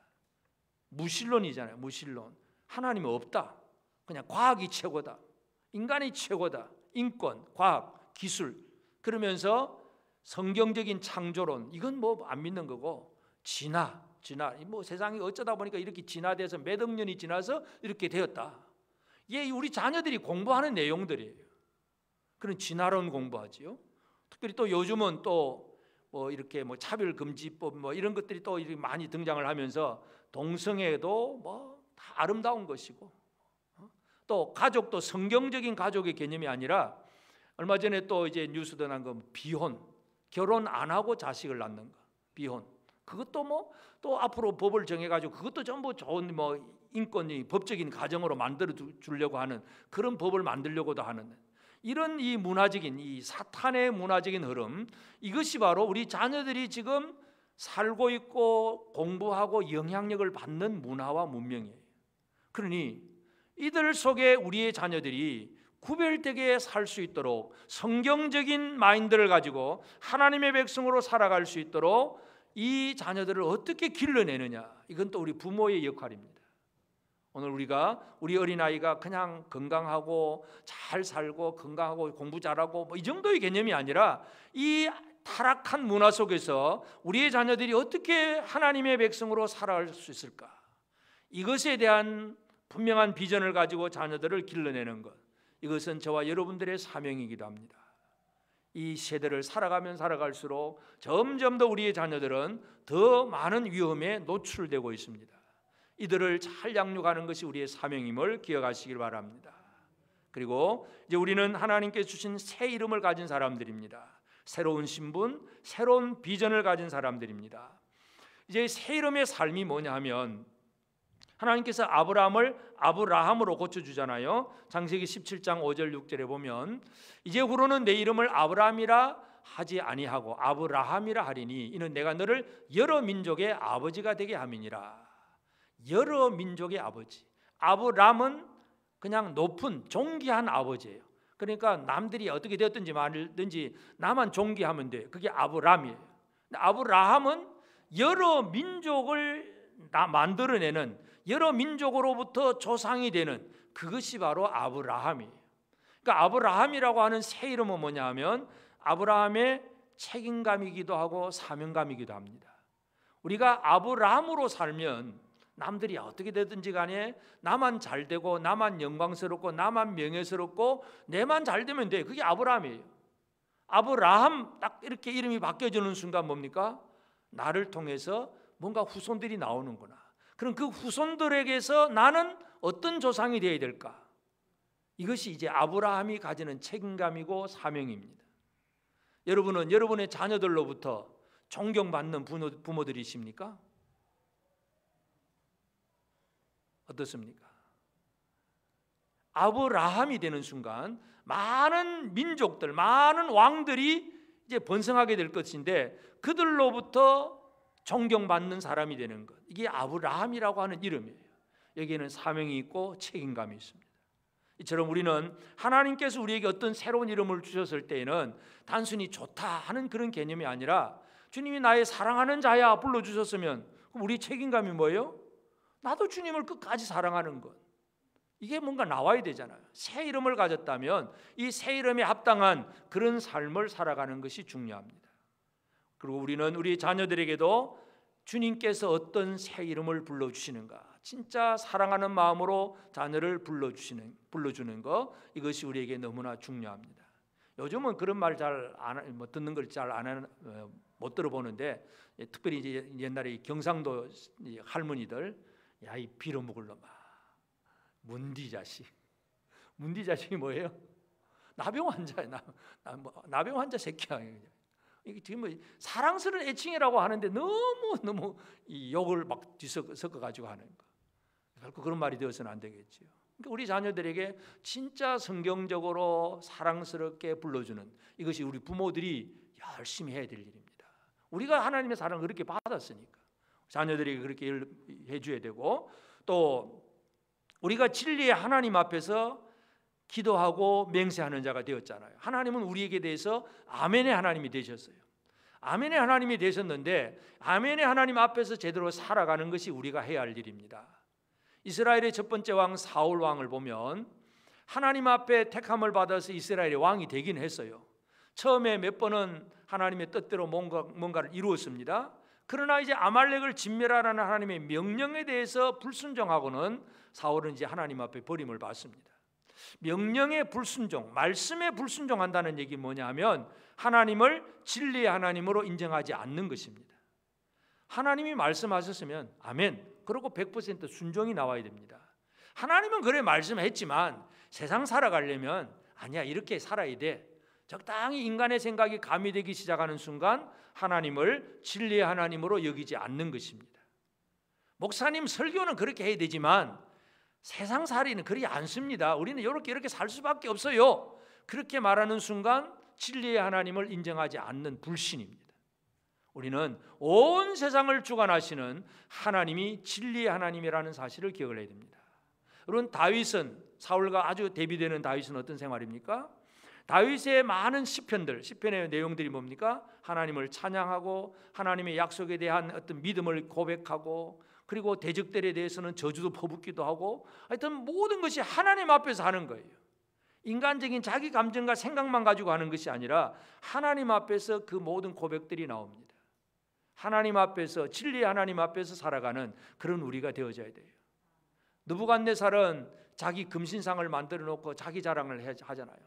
무신론이잖아요. 무신론. 하나님은 없다. 그냥 과학이 최고다. 인간이 최고다. 인권, 과학, 기술. 그러면서 성경적인 창조론, 이건 뭐 안 믿는 거고, 진화 뭐 세상이 어쩌다 보니까 이렇게 진화돼서 몇 억 년이 지나서 이렇게 되었다. 이게 우리 자녀들이 공부하는 내용들이에요. 그런 진화론 공부하지요. 특별히 또 요즘은 또 뭐 이렇게 뭐 차별금지법 뭐 이런 것들이 또 이렇게 많이 등장을 하면서 동성애도 뭐 다 아름다운 것이고, 또 가족도 성경적인 가족의 개념이 아니라, 얼마 전에 또 이제 뉴스도 난 거 비혼, 결혼 안 하고 자식을 낳는 거, 비혼. 그것도 뭐 또 앞으로 법을 정해가지고 그것도 전부 좋은 뭐 인권이 법적인 가정으로 만들어 주려고 하는 그런 법을 만들려고도 하는, 이런 이 문화적인, 이 사탄의 문화적인 흐름, 이것이 바로 우리 자녀들이 지금 살고 있고 공부하고 영향력을 받는 문화와 문명이에요. 그러니 이들 속에 우리의 자녀들이 구별되게 살 수 있도록 성경적인 마인드를 가지고 하나님의 백성으로 살아갈 수 있도록 이 자녀들을 어떻게 길러내느냐, 이건 또 우리 부모의 역할입니다. 오늘 우리 어린아이가 그냥 건강하고 잘 살고 건강하고 공부 잘하고 뭐 이 정도의 개념이 아니라, 이 타락한 문화 속에서 우리의 자녀들이 어떻게 하나님의 백성으로 살아갈 수 있을까, 이것에 대한 분명한 비전을 가지고 자녀들을 길러내는 것, 이것은 저와 여러분들의 사명이기도 합니다. 이 세대를 살아가면 살아갈수록 점점 더 우리의 자녀들은 더 많은 위험에 노출되고 있습니다. 이들을 잘 양육하는 것이 우리의 사명임을 기억하시길 바랍니다. 그리고 이제 우리는 하나님께 주신 새 이름을 가진 사람들입니다. 새로운 신분, 새로운 비전을 가진 사람들입니다. 이제 새 이름의 삶이 뭐냐 하면, 하나님께서 아브라함을 아브라함으로 고쳐주잖아요. 창세기 17장 5절 6절에 보면, 이제후로는 내 이름을 아브라함이라 하지 아니하고 아브라함이라 하리니 이는 내가 너를 여러 민족의 아버지가 되게 함이니라. 여러 민족의 아버지. 아브라함은 그냥 높은 존귀한 아버지예요. 그러니까 남들이 어떻게 되었든지 말든지 나만 존귀하면 돼. 그게 아브라함이에요. 아브라함은 여러 민족을 만들어내는, 여러 민족으로부터 조상이 되는, 그것이 바로 아브라함이에요. 그러니까 아브라함이라고 하는 새 이름은 뭐냐 하면, 아브라함의 책임감이기도 하고 사명감이기도 합니다. 우리가 아브라함으로 살면 남들이 어떻게 되든지 간에 나만 잘 되고 나만 영광스럽고 나만 명예스럽고 내만 잘 되면 돼. 그게 아브라함이에요. 아브라함 딱 이렇게 이름이 바뀌어지는 순간 뭡니까? 나를 통해서 뭔가 후손들이 나오는구나. 그럼 그 후손들에게서 나는 어떤 조상이 되어야 될까? 이것이 이제 아브라함이 가지는 책임감이고 사명입니다. 여러분은 여러분의 자녀들로부터 존경받는 부모들이십니까? 어떻습니까? 아브라함이 되는 순간 많은 민족들, 많은 왕들이 이제 번성하게 될 것인데, 그들로부터 존경받는 사람이 되는 것, 이게 아브라함이라고 하는 이름이에요. 여기에는 사명이 있고 책임감이 있습니다. 이처럼 우리는 하나님께서 우리에게 어떤 새로운 이름을 주셨을 때에는 단순히 좋다 하는 그런 개념이 아니라, 주님이 나의 사랑하는 자야 불러주셨으면 그럼 우리 책임감이 뭐예요? 나도 주님을 끝까지 사랑하는 것, 이게 뭔가 나와야 되잖아요. 새 이름을 가졌다면 이 새 이름에 합당한 그런 삶을 살아가는 것이 중요합니다. 그리고 우리는 우리 자녀들에게도 주님께서 어떤 새 이름을 불러주시는가, 진짜 사랑하는 마음으로 자녀를 불러주는 것, 이것이 우리에게 너무나 중요합니다. 요즘은 그런 말 잘 듣는 걸 잘 못 들어보는데, 특별히 이제 옛날에 경상도 할머니들, 야 이 빌어먹을 놈아, 문디 자식. 문디 자식이 뭐예요? 나병 환자야. 나병 환자 새끼야. 이게 지금 뭐 사랑스러운 애칭이라고 하는데 너무 이 욕을 막 뒤섞어 가지고 하는 거. 결코 그런 말이 되어서는 안 되겠지요. 그러니까 우리 자녀들에게 진짜 성경적으로 사랑스럽게 불러주는, 이것이 우리 부모들이 열심히 해야 될 일입니다. 우리가 하나님의 사랑을 그렇게 받았으니까 자녀들에게 그렇게 해줘야 되고, 또 우리가 진리의 하나님 앞에서 기도하고 맹세하는 자가 되었잖아요. 하나님은 우리에게 대해서 아멘의 하나님이 되셨어요. 아멘의 하나님이 되셨는데 아멘의 하나님 앞에서 제대로 살아가는 것이 우리가 해야 할 일입니다. 이스라엘의 첫 번째 왕 사울 왕을 보면 하나님 앞에 택함을 받아서 이스라엘의 왕이 되긴 했어요. 처음에 몇 번은 하나님의 뜻대로 뭔가를 이루었습니다. 그러나 이제 아말렉을 진멸하라는 하나님의 명령에 대해서 불순종하고는 사울은 이제 하나님 앞에 버림을 받습니다. 명령의 불순종, 말씀에 불순종한다는 얘기 뭐냐 하면 하나님을 진리의 하나님으로 인정하지 않는 것입니다. 하나님이 말씀하셨으면 아멘, 그리고 100% 순종이 나와야 됩니다. 하나님은 그래 말씀했지만 세상 살아가려면 아니야, 이렇게 살아야 돼. 적당히 인간의 생각이 가미되기 시작하는 순간 하나님을 진리의 하나님으로 여기지 않는 것입니다. 목사님 설교는 그렇게 해야 되지만 세상 살이는 그리 않습니다. 우리는 이렇게 살 수밖에 없어요. 그렇게 말하는 순간 진리의 하나님을 인정하지 않는 불신입니다. 우리는 온 세상을 주관하시는 하나님이 진리의 하나님이라는 사실을 기억을 해야 됩니다. 여러분, 다윗은, 사울과 아주 대비되는 다윗은 어떤 생활입니까? 다윗의 많은 시편의 내용들이 뭡니까? 하나님을 찬양하고 하나님의 약속에 대한 어떤 믿음을 고백하고, 그리고 대적들에 대해서는 저주도 퍼붓기도 하고, 하여튼 모든 것이 하나님 앞에서 하는 거예요. 인간적인 자기 감정과 생각만 가지고 하는 것이 아니라 하나님 앞에서 그 모든 고백들이 나옵니다. 하나님 앞에서, 진리의 하나님 앞에서 살아가는 그런 우리가 되어져야 돼요. 느부갓네살은 자기 금신상을 만들어 놓고 자기 자랑을 하잖아요.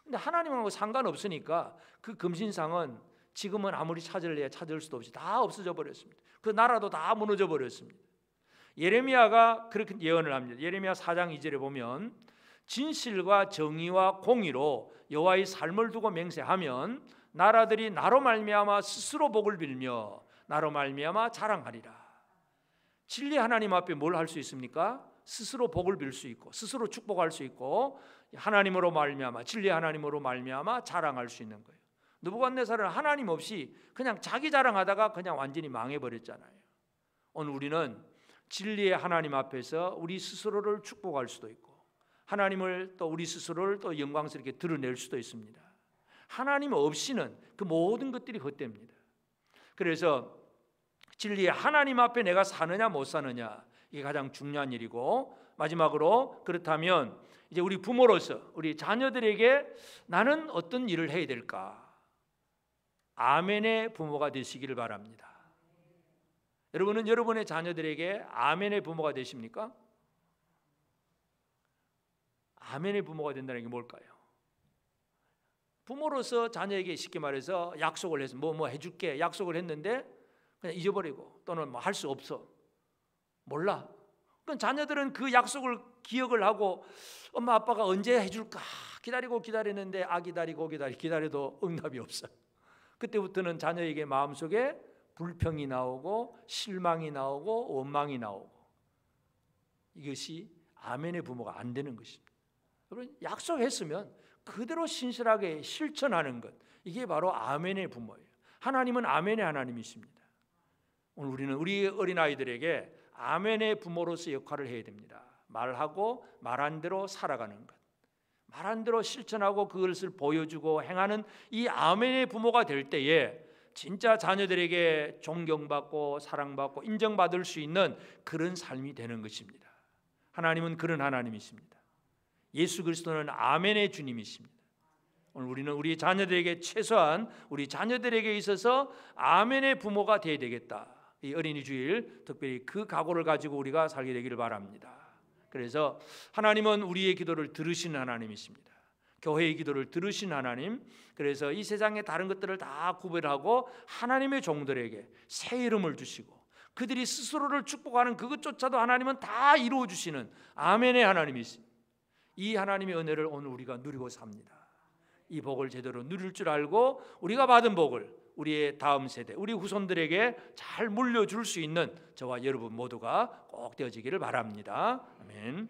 근데 하나님하고 상관없으니까 그 금신상은 지금은 아무리 찾을래야 찾을 수도 없이 다 없어져 버렸습니다. 그 나라도 다 무너져 버렸습니다. 예레미야가 그렇게 예언을 합니다. 예레미야 4장 2절에 보면 진실과 정의와 공의로 여호와의 삶을 두고 맹세하면 나라들이 나로 말미암아 스스로 복을 빌며 나로 말미암아 자랑하리라. 진리 하나님 앞에 뭘 할 수 있습니까? 스스로 복을 빌 수 있고 스스로 축복할 수 있고 하나님으로 말미암아, 진리 하나님으로 말미암아 자랑할 수 있는 거예요. 느부갓네살은 하나님 없이 그냥 자기 자랑하다가 그냥 완전히 망해버렸잖아요. 오늘 우리는 진리의 하나님 앞에서 우리 스스로를 축복할 수도 있고 하나님을 또 우리 스스로를 또 영광스럽게 드러낼 수도 있습니다. 하나님 없이는 그 모든 것들이 헛됩니다. 그래서 진리의 하나님 앞에 내가 사느냐 못 사느냐, 이게 가장 중요한 일이고, 마지막으로 그렇다면 이제 우리 부모로서 우리 자녀들에게 나는 어떤 일을 해야 될까? 아멘의 부모가 되시기를 바랍니다. 여러분은 여러분의 자녀들에게 아멘의 부모가 되십니까? 아멘의 부모가 된다는 게 뭘까요? 부모로서 자녀에게 쉽게 말해서 약속을 해서 뭐 해줄게 약속을 했는데 그냥 잊어버리고 또는 뭐 할 수 없어, 몰라. 그럼 자녀들은 그 약속을 기억을 하고 엄마 아빠가 언제 해줄까 기다리는데 기다려도 응답이 없어요. 그때부터는 자녀에게 마음속에 불평이 나오고 실망이 나오고 원망이 나오고, 이것이 아멘의 부모가 안 되는 것입니다. 여러분, 약속했으면 그대로 신실하게 실천하는 것, 이게 바로 아멘의 부모예요. 하나님은 아멘의 하나님이십니다. 오늘 우리는 우리 어린아이들에게 아멘의 부모로서 역할을 해야 됩니다. 말하고 말한 대로 살아가는 것, 말한 대로 실천하고 그것을 보여주고 행하는 이 아멘의 부모가 될 때에 진짜 자녀들에게 존경받고 사랑받고 인정받을 수 있는 그런 삶이 되는 것입니다. 하나님은 그런 하나님이십니다. 예수 그리스도는 아멘의 주님이십니다. 오늘 우리는 우리 자녀들에게 최소한 우리 자녀들에게 있어서 아멘의 부모가 되어야 되겠다. 이 어린이 주일 특별히 그 각오를 가지고 우리가 살게 되기를 바랍니다. 그래서 하나님은 우리의 기도를 들으시는 하나님이십니다. 교회의 기도를 들으신 하나님, 그래서 이 세상의 다른 것들을 다 구별하고 하나님의 종들에게 새 이름을 주시고 그들이 스스로를 축복하는 그것조차도 하나님은 다 이루어 주시는 아멘의 하나님이십니다. 이 하나님의 은혜를 오늘 우리가 누리고 삽니다. 이 복을 제대로 누릴 줄 알고 우리가 받은 복을 우리의 다음 세대, 우리 후손들에게 잘 물려줄 수 있는 저와 여러분 모두가 꼭 되어지기를 바랍니다. 아멘.